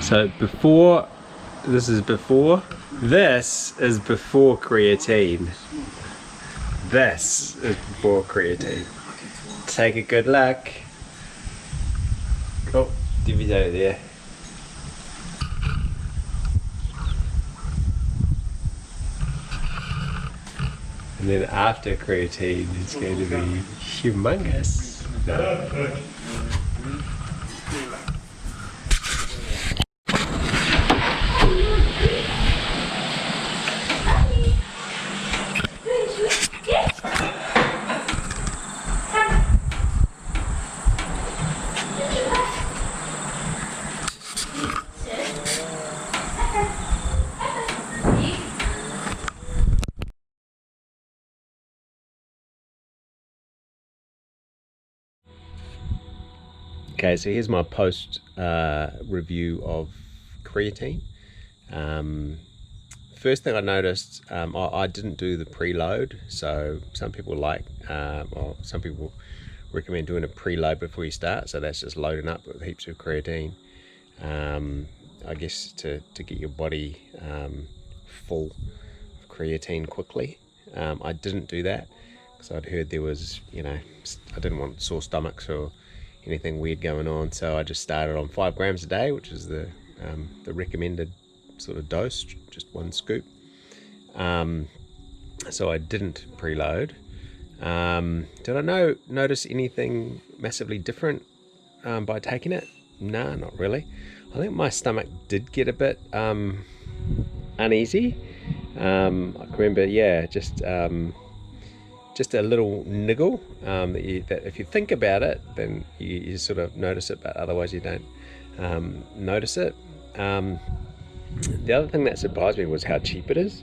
So before, this is before creatine. This is before creatine. Take a good look. Oh, Divi's over there. And then after creatine, it's going to be humongous. Okay, so here's my post review of creatine. First thing I noticed, I didn't do the preload. So some people some people recommend doing a preload before you start. So that's just loading up with heaps of creatine. I guess to get your body full of creatine quickly. I didn't do that because I'd heard there was, I didn't want sore stomachs or anything weird going on, so I just started on 5 grams a day, which is the recommended sort of dose, just 1 scoop. So I didn't preload. Did I notice anything massively different by taking it? Nah, not really. I think my stomach did get a bit uneasy. I can remember, just a little niggle that if you think about it, then you sort of notice it, but otherwise you don't notice it. The other thing that surprised me was how cheap it is.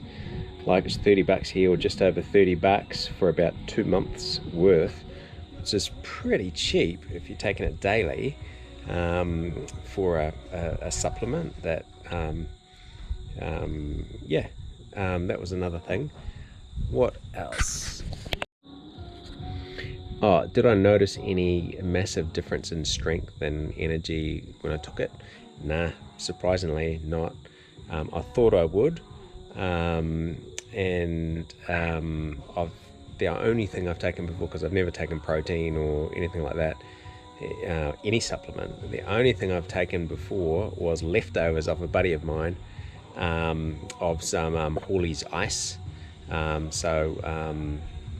Like, it's $30 here, or just over $30 for about 2 months worth, which is pretty cheap if you're taking it daily for a supplement. That that was another thing. What else? Oh, did I notice any massive difference in strength and energy when I took it? Nah, surprisingly not. I thought I would, the only thing I've taken before, because I've never taken protein or anything like that, any supplement. The only thing I've taken before was leftovers of a buddy of mine, of some Hawley's Ice.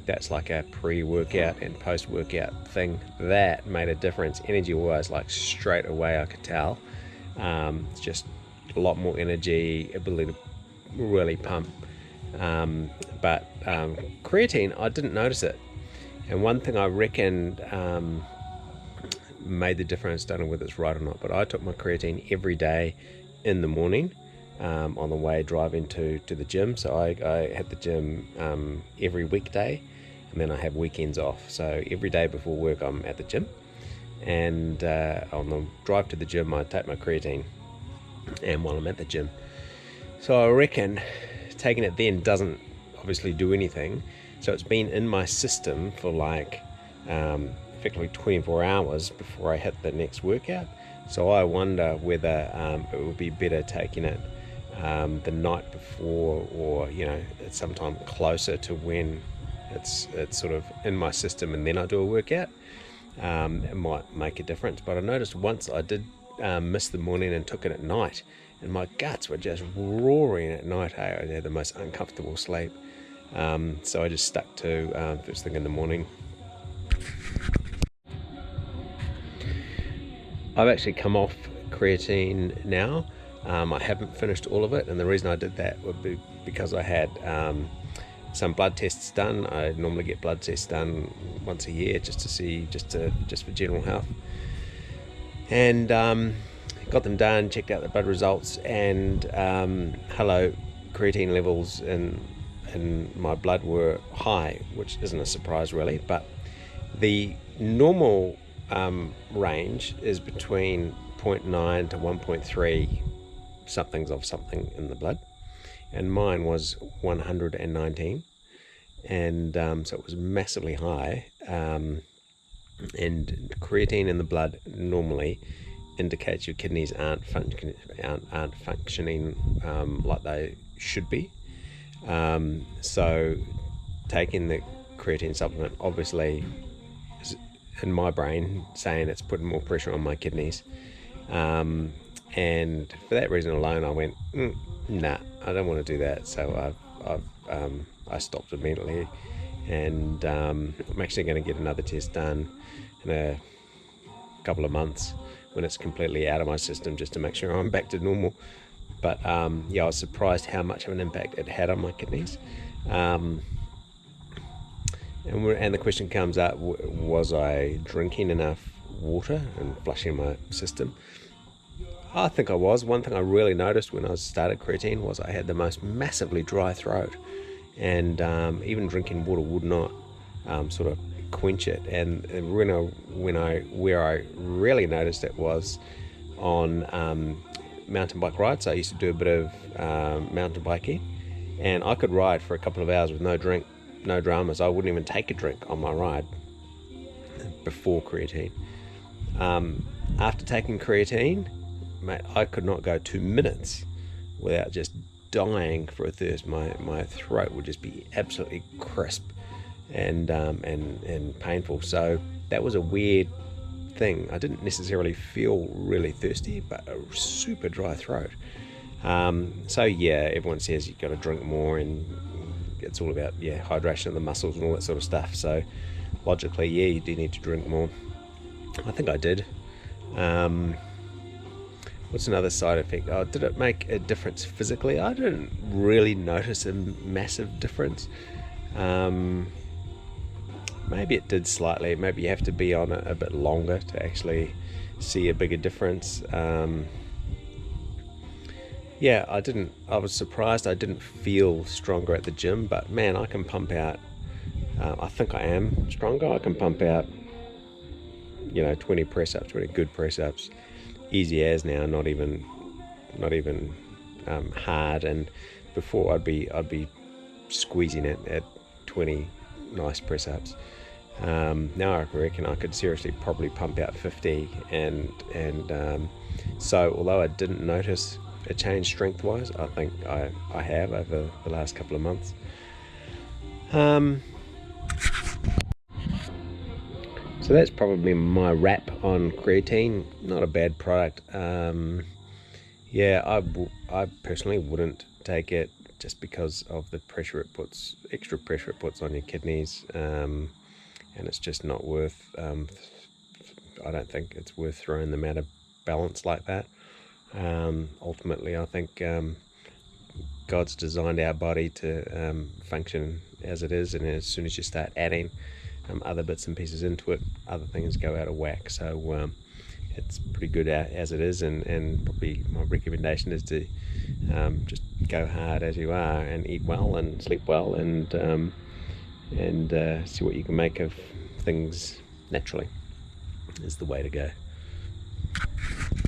That's like a pre-workout and post-workout thing. That made a difference energy-wise, like straight away I could tell. It's just a lot more energy, ability to really pump. But creatine, I didn't notice it. And one thing I reckoned made the difference, don't know whether it's right or not, but I took my creatine every day in the morning. On the way driving to the gym. So I had the gym every weekday, and then I have weekends off. So every day before work I'm at the gym, and on the drive to the gym I take my creatine, and while I'm at the gym. So I reckon taking it then doesn't obviously do anything. So it's been in my system for like effectively 24 hours before I hit the next workout. So I wonder whether it would be better taking it the night before, or it's sometime closer to when it's sort of in my system, and then I do a workout. It might make a difference. But I noticed once I did miss the morning and took it at night, and my guts were just roaring at night. Hey, I had the most uncomfortable sleep. So I just stuck to first thing in the morning. I've actually come off creatine now. I haven't finished all of it, and the reason I did that would be because I had some blood tests done. I normally get blood tests done once a year just for general health, and got them done, checked out the blood results, and creatine levels in my blood were high, which isn't a surprise really, but the normal range is between 0.9 to 1.3 somethings of something in the blood, and mine was 119, and so it was massively high. And creatine in the blood normally indicates your kidneys aren't functioning like they should be. So taking the creatine supplement obviously is in my brain saying it's putting more pressure on my kidneys, and for that reason alone I went, nah, I don't want to do that. So I stopped immediately, and I'm actually going to get another test done in a couple of months when it's completely out of my system, just to make sure I'm back to normal. But yeah, I was surprised how much of an impact it had on my kidneys. And the question comes up, was I drinking enough water and flushing my system? I think I was. One thing I really noticed when I started creatine was I had the most massively dry throat, and even drinking water would not sort of quench it. And where I really noticed it was on mountain bike rides. I used to do a bit of mountain biking, and I could ride for a couple of hours with no drink, no dramas. I wouldn't even take a drink on my ride before creatine. After taking creatine, mate, I could not go 2 minutes without just dying for a thirst. My throat would just be absolutely crisp and painful. So that was a weird thing. I didn't necessarily feel really thirsty, but a super dry throat. So yeah, everyone says you've got to drink more, and it's all about hydration of the muscles and all that sort of stuff. So logically, yeah, you do need to drink more. I think I did. What's another side effect? Oh, did it make a difference physically? I didn't really notice a massive difference. Maybe it did slightly. Maybe you have to be on it a bit longer to actually see a bigger difference. Yeah, I was surprised I didn't feel stronger at the gym, but man, I can pump out, I think I am stronger. I can pump out, 20 press-ups, 20 good press-ups, easy as now, not even hard. And before I'd be squeezing it at 20 nice press-ups. Now I reckon I could seriously probably pump out 50, and so although I didn't notice a change strength-wise, I think I have over the last couple of months. So that's probably my wrap on creatine. Not a bad product. Yeah, I personally wouldn't take it just because of the extra pressure it puts on your kidneys, and it's just not worth. I don't think it's worth throwing them out of balance like that. Ultimately, I think God's designed our body to function as it is, and as soon as you start adding other bits and pieces into it, other things go out of whack. So it's pretty good as it is, and probably my recommendation is to just go hard as you are, and eat well and sleep well, and see what you can make of things naturally is the way to go.